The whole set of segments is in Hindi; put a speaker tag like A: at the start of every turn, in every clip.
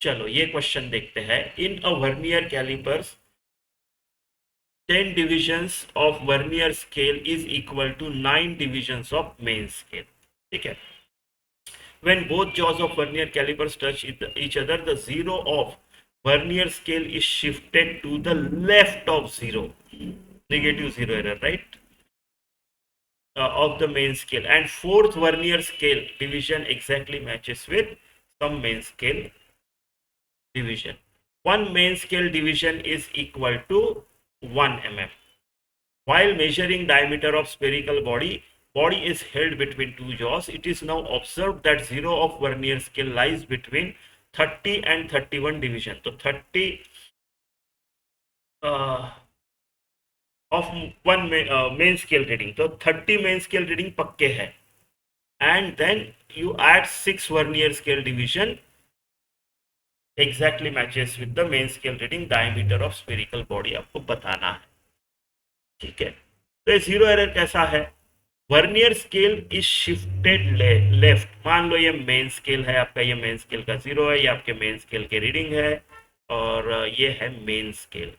A: चलो ये क्वेश्चन देखते हैं। इन अ vernier callipers 10 divisions of vernier scale is equal to 9 divisions of main scale. ठीक है। When both jaws of vernier calipers touch each other, the zero of vernier scale is shifted to the left of zero, negative zero error, right? Of the main scale, and fourth vernier scale division exactly matches with some main scale division. One main scale division is equal to 1 mm. While measuring diameter of spherical body is held between two jaws. It is now observed that zero of vernier scale lies between 30 and 31 division. तो 30 of one main scale reading, तो 30 मेन स्केल रीडिंग पक्के है। And then you add 6 vernier scale division exactly matches with the main scale reading diameter of spherical body आपको बताना है। ठीक है, तो ये जीरो एरर कैसा है? Vernier scale is shifted left. मान लो ये मेन स्केल है आपका, ये मेन स्केल का जीरो है, ये आपके मेन स्केल के रीडिंग है, और ये है main scale.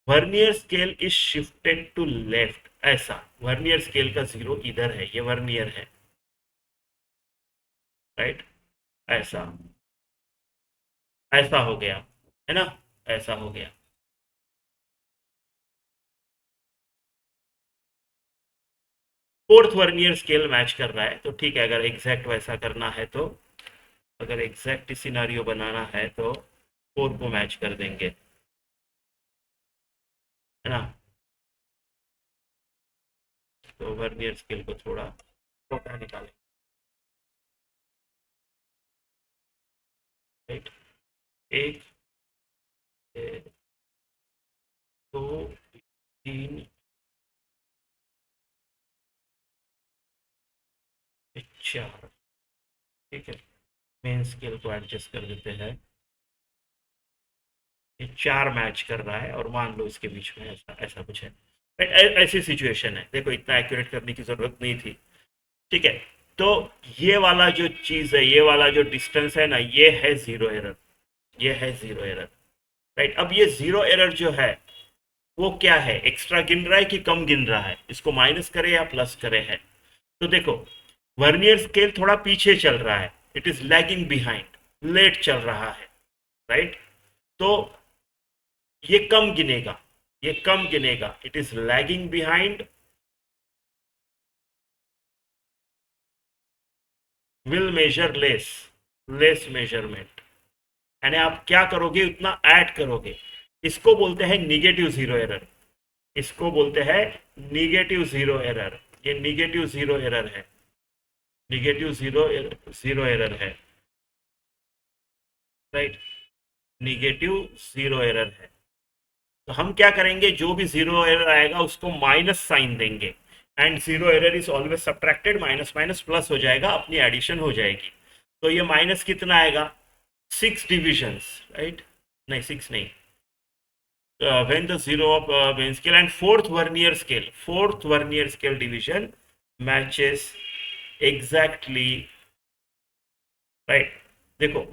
A: Vernier scale is shifted to left, ऐसा वर्नियर स्केल का जीरो इधर है, ये वर्नियर है, राइट? ऐसा ऐसा हो गया, है ना? ऐसा हो गया। फोर्थ वर्नियर स्केल मैच कर रहा है, तो ठीक है। अगर एग्जैक्ट वैसा करना है तो, अगर एग्जैक्ट सिनारियो बनाना है तो फोर को मैच कर देंगे, है ना? तो वर्नियर स्केल को थोड़ा छोटा निकालें, राइट? एक, दो, तीन, चार। ठीक है, मेन स्केल को एडजस्ट कर देते हैं। ये चार मैच कर रहा है, और मान लो इसके बीच में ऐसा ऐसा कुछ है। ऐसी सिचुएशन है, देखो इतना एक्यूरेट करने की जरूरत नहीं थी। ठीक है, तो ये वाला जो चीज है, ये वाला जो डिस्टेंस है ना, ये है जीरो एरर, ये है जीरो एरर, राइट? अब ये जीरो एरर जो है वो क्या है? एक्स्ट्रा गिन रहा है कि कम गिन रहा है? इसको माइनस करे या प्लस करे है? तो देखो, वर्नियर स्केल थोड़ा पीछे चल रहा है, it is lagging behind, late चल रहा है, राइट? तो ये कम गिनेगा, ये कम गिनेगा, it is lagging behind, will measure less, less measurement. यानी आप क्या करोगे, उतना ऐड करोगे। इसको बोलते हैं निगेटिव जीरो एरर, इसको बोलते हैं निगेटिव जीरो एरर। ये निगेटिव जीरो एरर है, निगेटिव जीरो एरर है, राइट? निगेटिव जीरो एरर है। तो हम क्या करेंगे, जो भी जीरो एरर आएगा उसको माइनस साइन देंगे, and zero error is always subtracted, minus minus plus हो जाएगा, अपनी एडिशन हो जाएगी। तो ये माइनस कितना आएगा? 6 डिविजन्स, राइट? नहीं, 6 नहीं। When the zero of main scale and fourth vernier scale division matches exactly, right? देखो,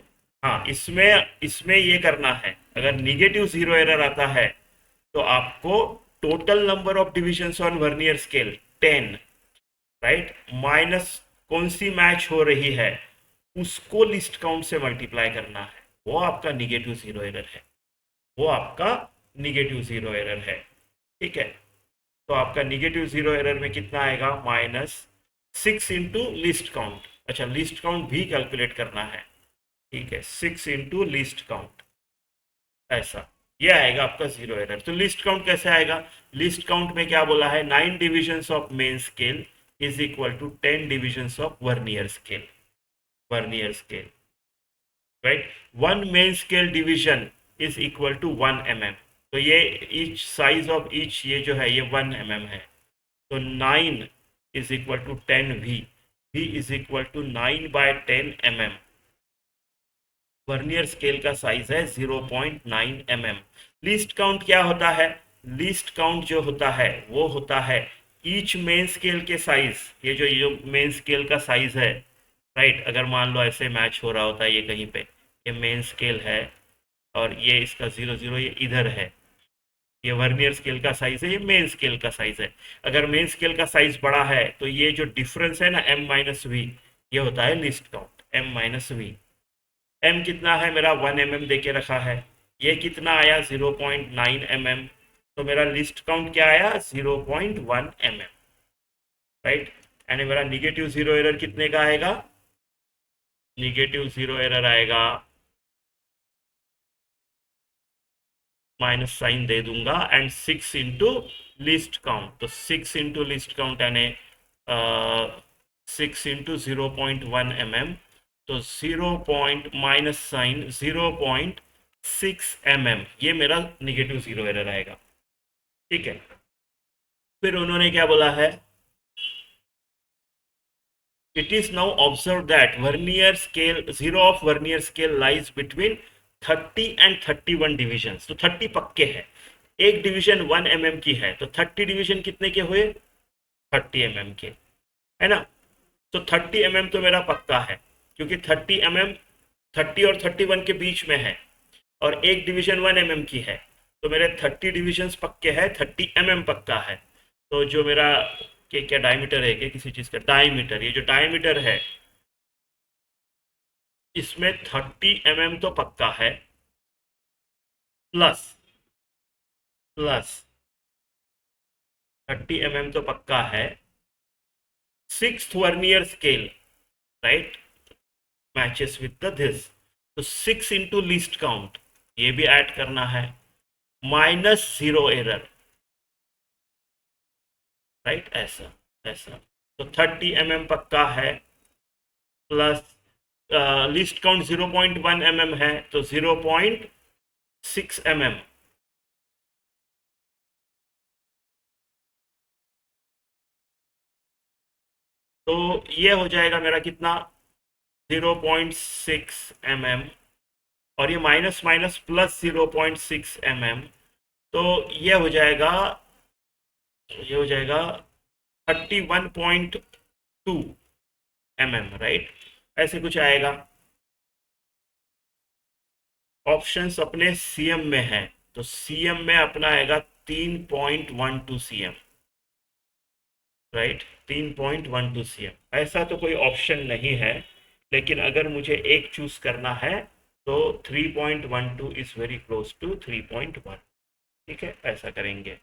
A: हाँ, इसमें इसमें ये करना है, अगर निगेटिव जीरो एरर आता है तो आपको total number of divisions on vernier scale 10, right, minus कौन सी मैच हो रही है उसको लिस्ट काउंट से मल्टीप्लाई करना है, वो आपका निगेटिव जीरो एरर है, वो आपका निगेटिव जीरो एरर है। ठीक है, तो आपका निगेटिव जीरो एरर में कितना आएगा? -6 इंटू लिस्ट काउंट। अच्छा, लिस्ट काउंट भी कैलकुलेट करना है, ठीक है, 6 इंटू लिस्ट काउंट, ऐसा ये आएगा आपका जीरो एरर। तो लिस्ट काउंट कैसे आएगा? लिस्ट काउंट में क्या बोला है? 9 divisions of main scale is equal to 10 divisions of vernier scale, vernier scale, right? One main scale division is equal to 1 mm। तो ये ईच साइज ऑफ ईच, ये जो है ये 1 mm है। तो 9 is equal to 10V, V is equal to 9/10 mm। Vernier scale का साइज है 0.9 mm। लीस्ट काउंट क्या होता है? लीस्ट काउंट जो होता है वो होता है ईच मेन स्केल के साइज, ये जो मेन स्केल का साइज है, राइट? अगर मान लो ऐसे मैच हो रहा होता है ये कहीं पे, ये मेन स्केल है, और ये इसका 0 0 ये इधर है। ये वर्नियर स्केल का साइज है, ये मेन स्केल का साइज है। अगर मेन स्केल का साइज बड़ा है तो ये जो डिफरेंस है ना m माइनस वी, ये होता है least count m minus V. m कितना है मेरा 1 mm दे के रखा है, ये कितना आया 0.9 mm, तो मेरा लिस्ट काउंट क्या आया 0.1 mm, राइट। यानी मेरा निगेटिव जीरो एरर कितने का आएगा, निगेटिव जीरो एरर आएगा, माइनस साइन दे दूंगा, एंड 6 इंटू लिस्ट काउंट, तो 6 इंटू लिस्ट काउंट यानी 6 इंटू 0.1 mm, तो 0 माइनस साइन 0.6 mm, ये मेरा निगेटिव जीरो एरर आएगा, ठीक है। फिर उन्होंने क्या बोला है, it is now observed that vernier scale zero of vernier scale lies between 30 and 31 divisions, तो 30 पक्के हैं, एक डिवीजन 1 mm की है, तो 30 डिवीजन कितने के हुए 30 mm के, है ना। तो 30 mm तो मेरा पक्का है, क्योंकि 30 mm 30 और 31 के बीच में है, और एक डिवीजन 1 mm की है, तो मेरे 30 डिविजन्स पक्के हैं, 30 mm पक्का है। तो जो मेरा के क्या डायमीटर है, कि किसी चीज़ का डायमीटर, ये जो डायमीटर है इसमें 30 mm तो पक्का है, प्लस प्लस 30 mm तो पक्का है, 6th vernier scale, right, matches with the this, तो 6 इंटू लीस्ट काउंट, ये भी ऐड करना है, माइनस जीरो एरर, राइट, ऐसा ऐसा, तो 30 mm पक्का है, प्लस लिस्ट काउंट 0.1 mm है, तो 0.6 mm, तो ये हो जाएगा मेरा कितना 0.6 mm, और ये माइनस माइनस प्लस 0.6 mm, तो ये हो जाएगा 31.2 mm, राइट, ऐसे कुछ आएगा। ऑप्शंस अपने सीएम में है, तो सीएम में अपना आएगा 3.12 cm, राइट, 3.12 cm, ऐसा तो कोई ऑप्शन नहीं है, लेकिन अगर मुझे एक चूज करना है तो 3.12 इज वेरी क्लोज टू 3.1, ठीक है, ऐसा करेंगे।